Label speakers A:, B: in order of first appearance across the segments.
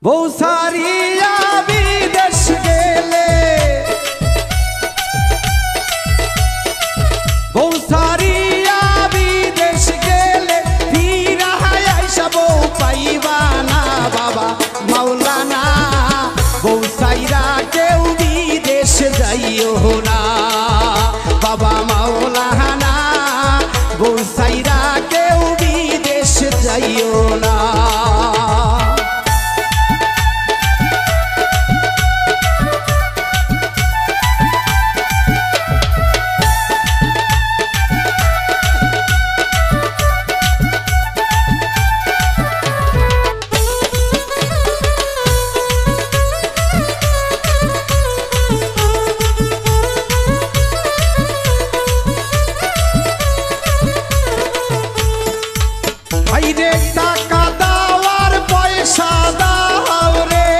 A: বউ সারিয়া বিদেশ গেলে, বউ সারিয়া বিদেশ গেলে ফিরা আইসা বউ পাইবা না বাবা মাওলানা। বউ সাইরা কেউ বিদেশ যাইও না বাবা মাওলানা। বউ সাইরা কেউ বিদেশ যাইও না। টাকা দেওয়ার পয়সা দাও রে,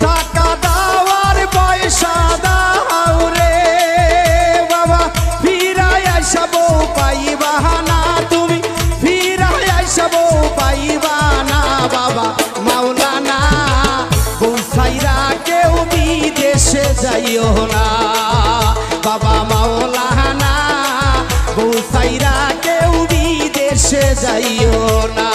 A: টাকা দেওয়ার পয়সা দাও রে বাবা। ফিরাই আইসা বউ পাইবা না তুমি, ফিরাই আইসা বউ পাইবা না বাবা মাওলানা। বউ সাইরা কেউ বিদেশে যাইও না বাবা মাওলানা। বউ সাইরা কেউ বিদেশে যাইও না।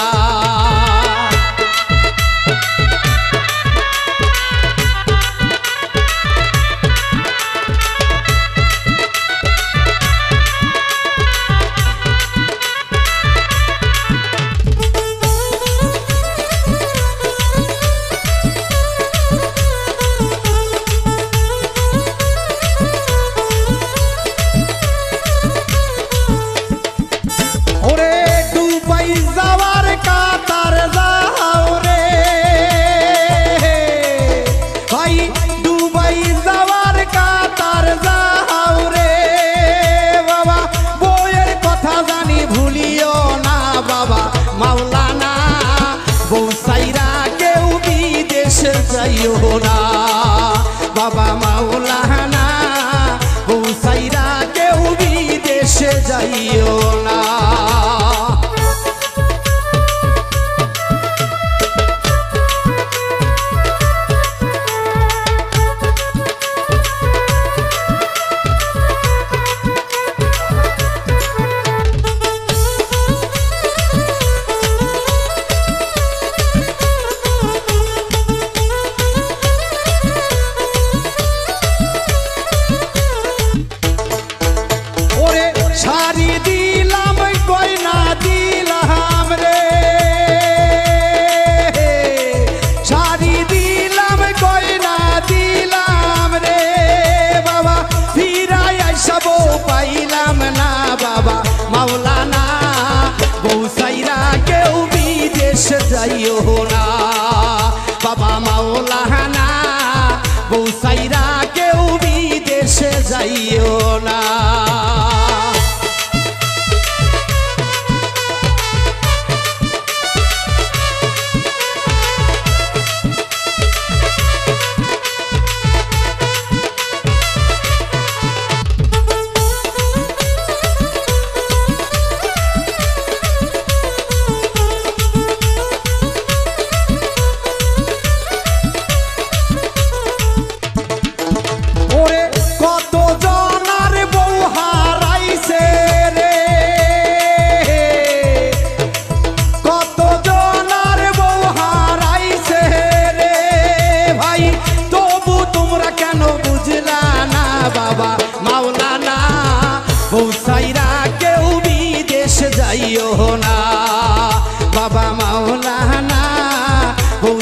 A: মাওলানা বউ সাইরা কেউ বিদেশে যাইও না বাবা মাওলানা। বউ সাইরা কেউ বিদেশে যাইও না। শাড়ি দিলাম গয়না দিলাম রে, শাড়ি দিলাম গয়না দিলাম রে বাবা। ফিরাই আইসা বউ পাইলাম না বাবা মাওলানা। বউ সাইরা কেউ বিদেশ যাইও না বাবা মাওলানা। বউ সাইরা কেউ বিদেশে যাইও না। কত জনার বউ হারাইছে রে, কত জনার বউ হারাইছে রে ভাই। তবু তোমরা কেন বুঝলা না বাবা মাওলানা। বউ সাইরা কেউ বিদেশ যাইও না বাবা মাওলানা। বউ